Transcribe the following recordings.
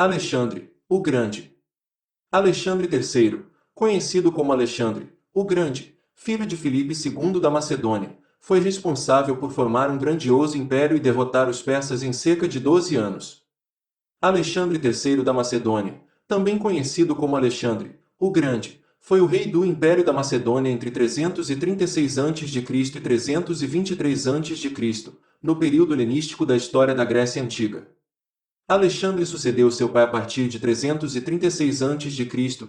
Alexandre, o Grande. Alexandre III, conhecido como Alexandre, o Grande, filho de Filipe II da Macedônia, foi responsável por formar um grandioso império e derrotar os persas em cerca de 12 anos. Alexandre III da Macedônia, também conhecido como Alexandre, o Grande, foi o rei do Império da Macedônia entre 336 a.C. e 323 a.C., no período helenístico da história da Grécia Antiga. Alexandre sucedeu seu pai a partir de 336 a.C.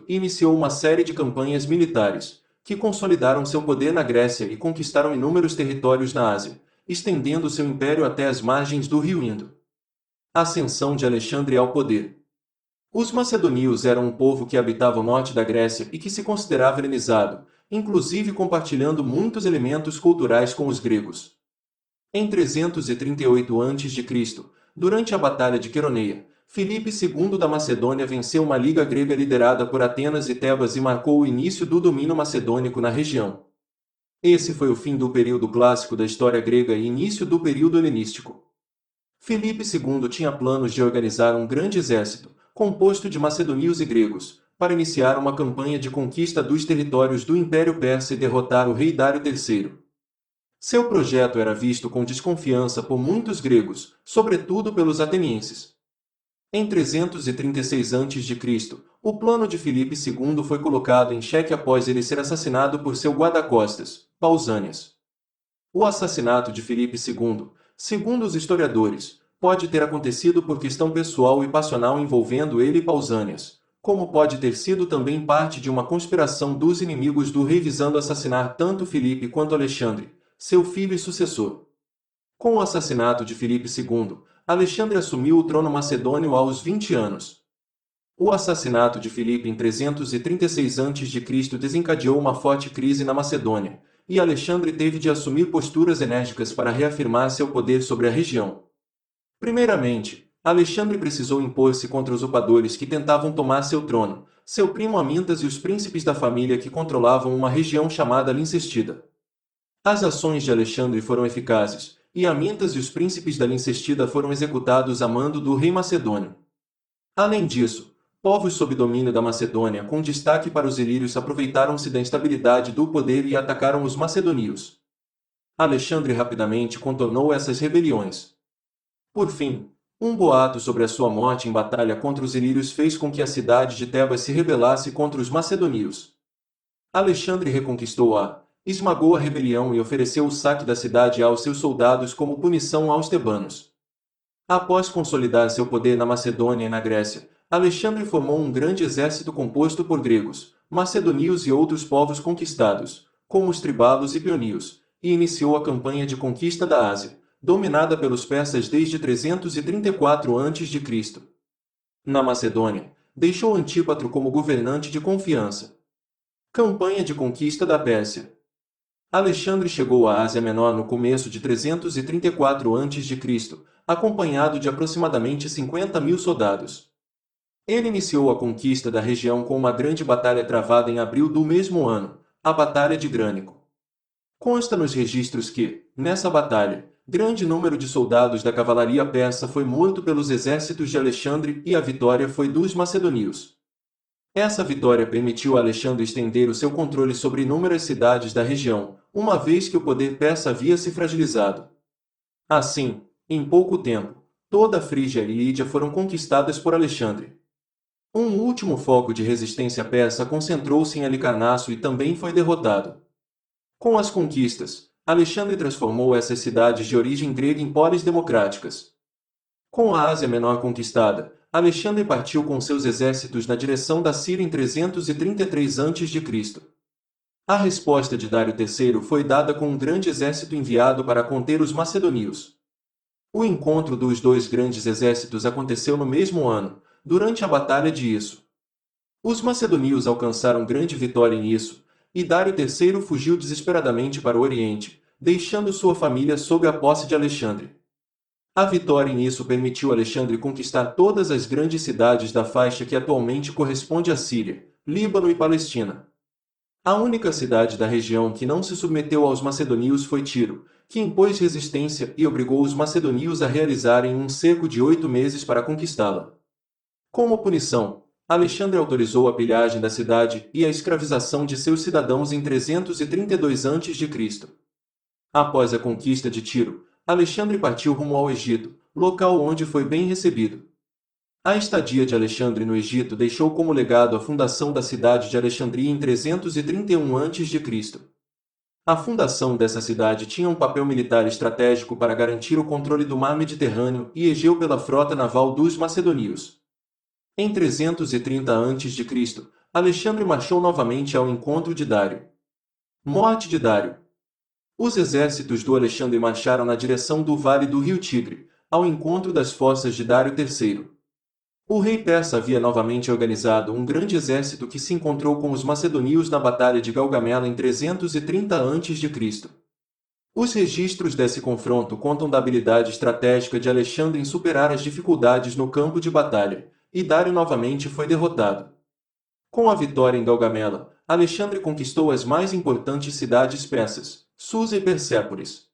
e iniciou uma série de campanhas militares, que consolidaram seu poder na Grécia e conquistaram inúmeros territórios na Ásia, estendendo seu império até as margens do rio Indo. Ascensão de Alexandre ao poder. Os macedônios eram um povo que habitava o norte da Grécia e que se considerava helenizado, inclusive compartilhando muitos elementos culturais com os gregos. Em 338 a.C., durante a Batalha de Queroneia, Filipe II da Macedônia venceu uma liga grega liderada por Atenas e Tebas e marcou o início do domínio macedônico na região. Esse foi o fim do período clássico da história grega e início do período helenístico. Filipe II tinha planos de organizar um grande exército, composto de macedônios e gregos, para iniciar uma campanha de conquista dos territórios do Império Persa e derrotar o rei Dário III. Seu projeto era visto com desconfiança por muitos gregos, sobretudo pelos atenienses. Em 336 a.C., o plano de Filipe II foi colocado em xeque após ele ser assassinado por seu guarda-costas, Pausanias. O assassinato de Filipe II, segundo os historiadores, pode ter acontecido por questão pessoal e passional envolvendo ele e Pausanias, como pode ter sido também parte de uma conspiração dos inimigos do rei visando assassinar tanto Filipe quanto Alexandre, seu filho e sucessor. Com o assassinato de Filipe II, Alexandre assumiu o trono macedônio aos 20 anos. O assassinato de Filipe em 336 a.C. desencadeou uma forte crise na Macedônia, e Alexandre teve de assumir posturas enérgicas para reafirmar seu poder sobre a região. Primeiramente, Alexandre precisou impor-se contra usurpadores que tentavam tomar seu trono, seu primo Amintas e os príncipes da família que controlavam uma região chamada Lincestida. As ações de Alexandre foram eficazes, e Amintas e os príncipes da Lincestida foram executados a mando do rei macedônio. Além disso, povos sob domínio da Macedônia com destaque para os ilírios aproveitaram-se da instabilidade do poder e atacaram os macedônios. Alexandre rapidamente contornou essas rebeliões. Por fim, um boato sobre a sua morte em batalha contra os ilírios fez com que a cidade de Tebas se rebelasse contra os macedônios. Alexandre reconquistou-a, esmagou a rebelião e ofereceu o saque da cidade aos seus soldados como punição aos tebanos. Após consolidar seu poder na Macedônia e na Grécia, Alexandre formou um grande exército composto por gregos, macedônios e outros povos conquistados, como os tribalos e peonios, e iniciou a campanha de conquista da Ásia, dominada pelos persas desde 334 a.C. Na Macedônia, deixou Antípatro como governante de confiança. Campanha de conquista da Pérsia. Alexandre chegou à Ásia Menor no começo de 334 a.C., acompanhado de aproximadamente 50.000 soldados. Ele iniciou a conquista da região com uma grande batalha travada em abril do mesmo ano, a Batalha de Grânico. Consta nos registros que, nessa batalha, grande número de soldados da cavalaria persa foi morto pelos exércitos de Alexandre e a vitória foi dos macedônios. Essa vitória permitiu a Alexandre estender o seu controle sobre inúmeras cidades da região, uma vez que o poder persa havia se fragilizado. Assim, em pouco tempo, toda a Frígia e Lídia foram conquistadas por Alexandre. Um último foco de resistência persa concentrou-se em Halicarnasso e também foi derrotado. Com as conquistas, Alexandre transformou essas cidades de origem grega em polis democráticas. Com a Ásia Menor conquistada, Alexandre partiu com seus exércitos na direção da Síria em 333 a.C. A resposta de Dário III foi dada com um grande exército enviado para conter os macedônios. O encontro dos dois grandes exércitos aconteceu no mesmo ano, durante a Batalha de Isso. Os macedônios alcançaram grande vitória em Isso, e Dário III fugiu desesperadamente para o Oriente, deixando sua família sob a posse de Alexandre. A vitória em Isso permitiu Alexandre conquistar todas as grandes cidades da faixa que atualmente corresponde à Síria, Líbano e Palestina. A única cidade da região que não se submeteu aos macedônios foi Tiro, que impôs resistência e obrigou os macedônios a realizarem um cerco de 8 meses para conquistá-la. Como punição, Alexandre autorizou a pilhagem da cidade e a escravização de seus cidadãos em 332 a.C. Após a conquista de Tiro, Alexandre partiu rumo ao Egito, local onde foi bem recebido. A estadia de Alexandre no Egito deixou como legado a fundação da cidade de Alexandria em 331 a.C. A fundação dessa cidade tinha um papel militar estratégico para garantir o controle do mar Mediterrâneo e Egeu pela frota naval dos macedônios. Em 330 a.C., Alexandre marchou novamente ao encontro de Dário. Morte de Dário. Os exércitos do Alexandre marcharam na direção do vale do rio Tigre, ao encontro das forças de Dário III. O rei persa havia novamente organizado um grande exército que se encontrou com os macedônios na Batalha de Gaugamela em 330 a.C. Os registros desse confronto contam da habilidade estratégica de Alexandre em superar as dificuldades no campo de batalha, e Dário novamente foi derrotado. Com a vitória em Gaugamela, Alexandre conquistou as mais importantes cidades persas, Susa e Persépolis.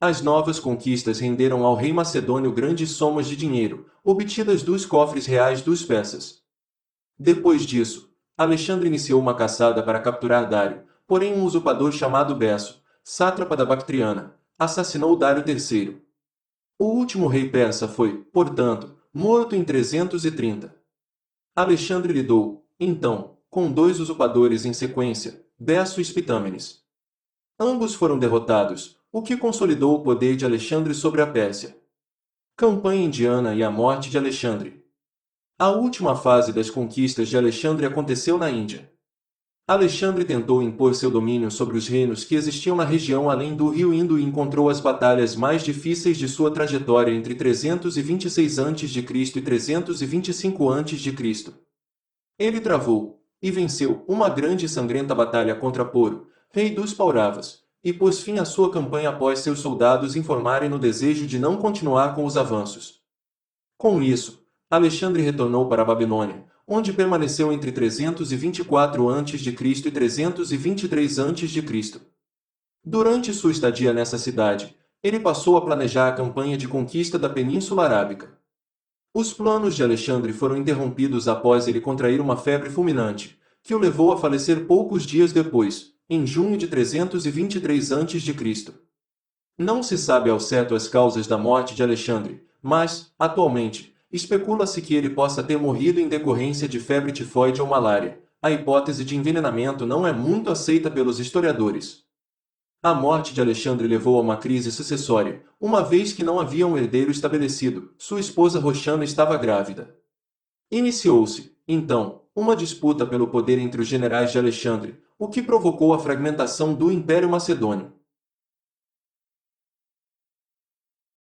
As novas conquistas renderam ao rei macedônio grandes somas de dinheiro, obtidas dos cofres reais dos persas. Depois disso, Alexandre iniciou uma caçada para capturar Dário, porém um usurpador chamado Besso, sátrapa da Bactriana, assassinou Dário III. O último rei persa foi, portanto, morto em 330. Alexandre lidou, então, com dois usurpadores em sequência, Besso e Spitâmenes. Ambos foram derrotados, o que consolidou o poder de Alexandre sobre a Pérsia. Campanha indiana e a morte de Alexandre. A última fase das conquistas de Alexandre aconteceu na Índia. Alexandre tentou impor seu domínio sobre os reinos que existiam na região além do rio Indo e encontrou as batalhas mais difíceis de sua trajetória entre 326 a.C. e 325 a.C. Ele travou, e venceu, uma grande e sangrenta batalha contra Poro, rei dos Pauravas, e pôs fim à sua campanha após seus soldados informarem no desejo de não continuar com os avanços. Com isso, Alexandre retornou para a Babilônia, onde permaneceu entre 324 a.C. e 323 a.C. Durante sua estadia nessa cidade, ele passou a planejar a campanha de conquista da Península Arábica. Os planos de Alexandre foram interrompidos após ele contrair uma febre fulminante, que o levou a falecer poucos dias depois, em junho de 323 a.C. Não se sabe ao certo as causas da morte de Alexandre, mas, atualmente, especula-se que ele possa ter morrido em decorrência de febre tifoide ou malária. A hipótese de envenenamento não é muito aceita pelos historiadores. A morte de Alexandre levou a uma crise sucessória, uma vez que não havia um herdeiro estabelecido, sua esposa Roxana estava grávida. Iniciou-se, então, uma disputa pelo poder entre os generais de Alexandre, o que provocou a fragmentação do Império Macedônio.